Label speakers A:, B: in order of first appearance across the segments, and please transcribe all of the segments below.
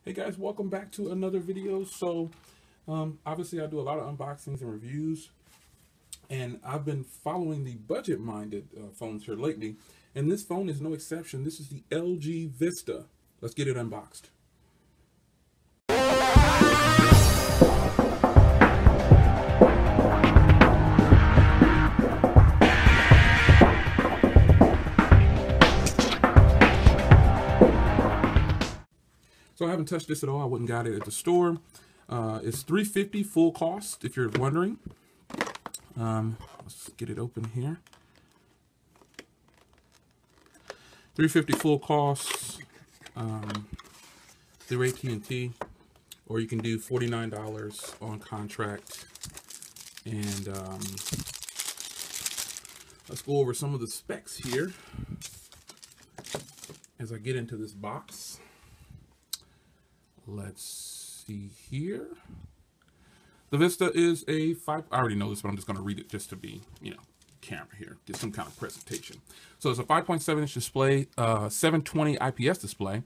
A: Hey guys, welcome back to another video. So obviously I do a lot of unboxings and reviews, and I've been following the budget-minded phones here lately, and this phone is no exception. This is the LG Vista. Let's get it unboxed. So I haven't touched this at all. I went and got it at the store. It's $350 full cost, if you're wondering. Let's get it open here. $350 full cost through AT&T, or you can do $49 on contract. And let's go over some of the specs here as I get into this box. Let's see here. The Vista is a I already know this, but I'm just going to read it just to be, camera here, get some kind of presentation. So it's a 5.7-inch display, 720 IPS display,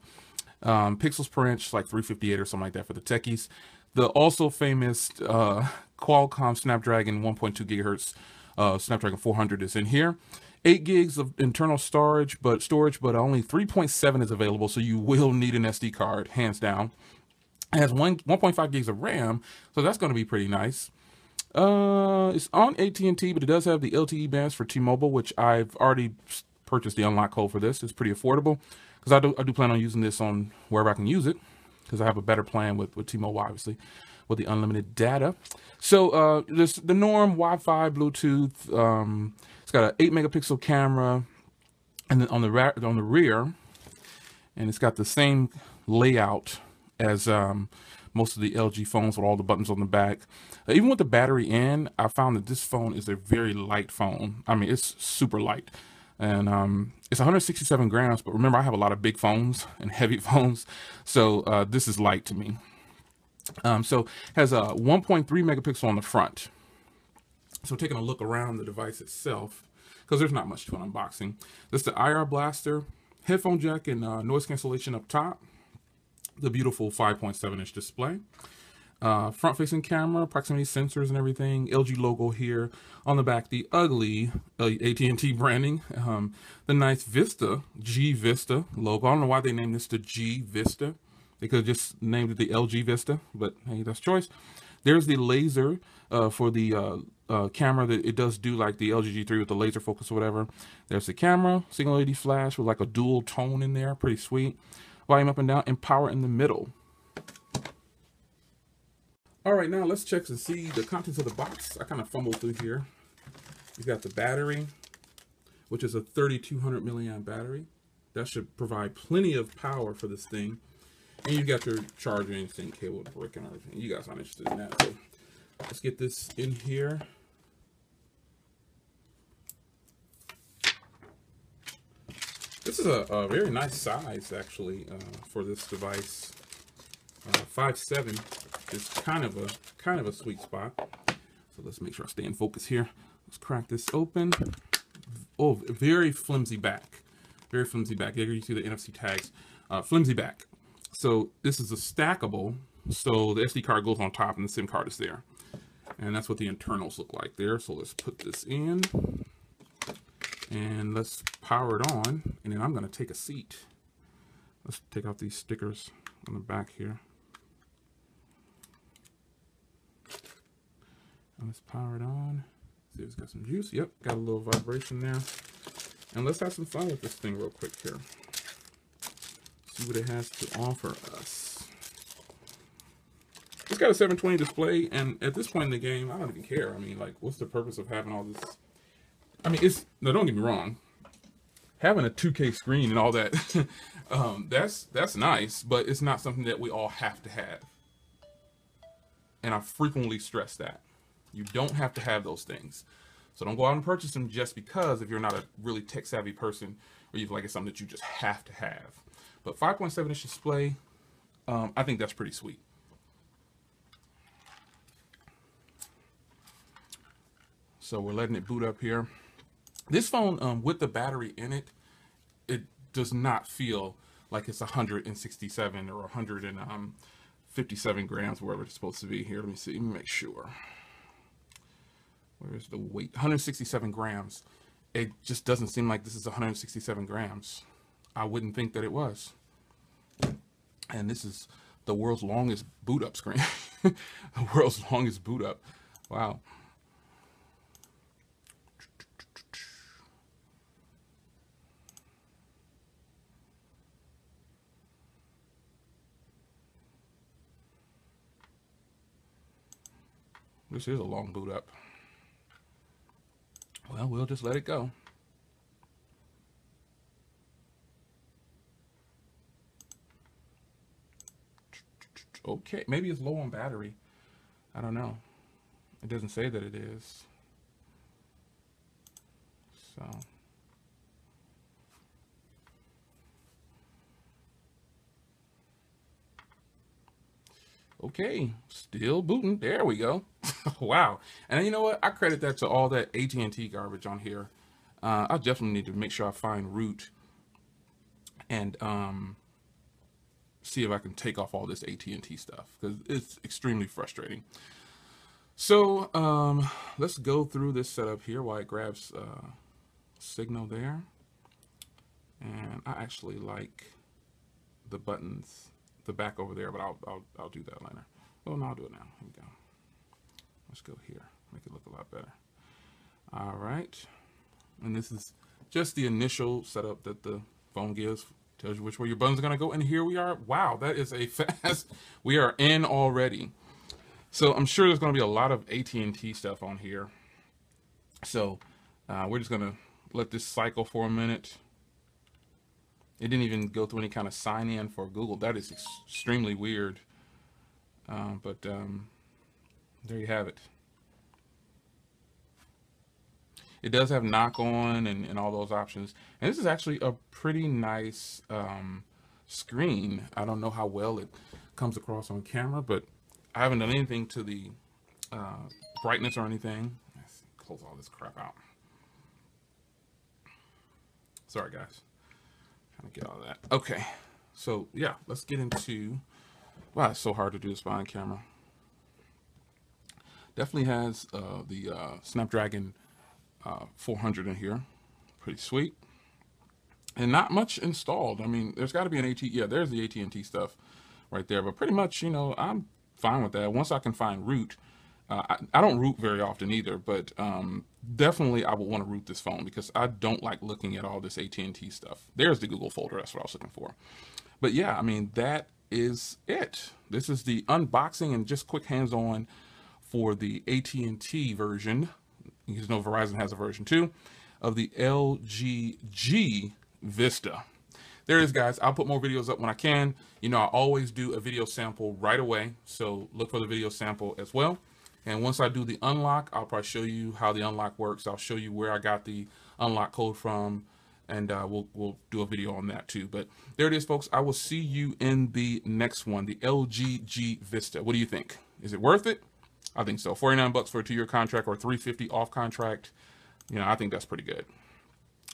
A: pixels per inch, like 358 or something like that for the techies. The also famous Qualcomm Snapdragon 1.2 gigahertz Snapdragon 400 is in here. 8 gigs of internal storage, but only 3.7 is available, so you will need an SD card, hands down. It has 1.5 gigs of RAM, so that's going to be pretty nice. It's on AT&T, but it does have the LTE bands for T-Mobile, which I've already purchased the unlock code for this. It's pretty affordable, because I do plan on using this on wherever I can use it, because I have a better plan with T-Mobile, obviously, with the unlimited data. So there's the norm Wi-Fi, Bluetooth. It's got an 8-megapixel camera, and then on the rear, and it's got the same layout as most of the LG phones with all the buttons on the back. Even with the battery in, I found that this phone is a very light phone. I mean, it's super light, and it's 167 grams. But remember, I have a lot of big phones and heavy phones, so this is light to me. So it has a 1.3 megapixel on the front. So taking a look around the device itself, because there's not much to an unboxing. This is the IR blaster, headphone jack, and noise cancellation up top. The beautiful 5.7-inch display. Front-facing camera, proximity sensors and everything. LG logo here. On the back, the ugly AT&T branding. The nice Vista, G Vista logo. I don't know why they named this the G Vista. They could have just named it the LG Vista, but hey, that's choice. There's the laser for the camera that it does do, like the LG G3 with the laser focus or whatever. There's the camera, single LED flash with like a dual tone in there, pretty sweet. Volume up and down, and power in the middle. All right, now let's check to see the contents of the box. I kind of fumbled through here. You got the battery, which is a 3200 milliamp battery. That should provide plenty of power for this thing. And you got your charger and sync cable, brick, and everything. You guys aren't interested in that. So let's get this in here. This is a very nice size, actually, for this device. 5'7" is kind of a sweet spot. So let's make sure I stay in focus here. Let's crack this open. Oh, very flimsy back. Very flimsy back. Here you see the NFC tags. Flimsy back. So this is a stackable. So the SD card goes on top and the SIM card is there. And that's what the internals look like there. So let's put this in. And let's power it on, and then I'm going to take a seat. Let's take out these stickers on the back here. And let's power it on. See if it's got some juice. Yep, got a little vibration there. And let's have some fun with this thing real quick here. See what it has to offer us. It's got a 720 display, and at this point in the game, I don't even care. I mean, like, what's the purpose of having all this? I mean, no, don't get me wrong. Having a 2K screen and all that, that's nice, but it's not something that we all have to have. And I frequently stress that. You don't have to have those things. So don't go out and purchase them just because if you're not a really tech-savvy person, or you feel like it's something that you just have to have. But 5.7-inch display, I think that's pretty sweet. So we're letting it boot up here. This phone, with the battery in it, it does not feel like it's 167 or 157 grams, wherever it's supposed to be. Here, let me see, let me make sure. Where's the weight? 167 grams. It just doesn't seem like this is 167 grams. I wouldn't think that it was. And this is the world's longest boot up screen. The world's longest boot up. Wow. This is a long boot up. Well, we'll just let it go. Okay, maybe it's low on battery. I don't know. It doesn't say that it is. So. Okay, still booting. There we go. Wow. And you know what? I credit that to all that AT&T garbage on here. I definitely need to make sure I find root and see if I can take off all this AT&T stuff, because it's extremely frustrating. So let's go through this setup here while it grabs signal there. And I actually like the buttons, the back over there, but I'll do that later. Oh no, I'll do it now. Here we go. Let's go here, make it look a lot better. All right, and this is just the initial setup that the phone gives. Tells you which way your buttons are gonna go, and here we are. Wow, that is a fast. We are in already. So I'm sure there's gonna be a lot of AT&T stuff on here. So we're just gonna let this cycle for a minute. It didn't even go through any kind of sign in for Google. That is extremely weird. But there you have it. It does have knock on and all those options. And this is actually a pretty nice screen. I don't know how well it comes across on camera, but I haven't done anything to the brightness or anything. Let's close all this crap out. Sorry, guys. Trying to get all of that. Okay. So, yeah, let's get into... Wow, it's so hard to do this behind camera. Definitely has the Snapdragon 400 in here. Pretty sweet. And not much installed. I mean, there's got to be an AT... Yeah, there's the AT&T stuff right there. But pretty much, you know, I'm fine with that. Once I can find root. I don't root very often either, but definitely I would want to root this phone because I don't like looking at all this AT&T stuff. There's the Google folder. That's what I was looking for. But yeah, I mean, that is it. This is the unboxing and just quick hands-on for the AT&T version. You guys know Verizon has a version too of the LG G Vista. There it is, guys. I'll put more videos up when I can. You know, I always do a video sample right away, so look for the video sample as well. And once I do the unlock, I'll probably show you how the unlock works. I'll show you where I got the unlock code from, and we'll do a video on that too. But there it is, folks. I will see you in the next one, the LG G Vista. What do you think? Is it worth it? I think so. 49 bucks for a 2-year contract or $350 off contract. You know, I think that's pretty good.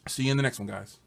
A: See you in the next one, guys.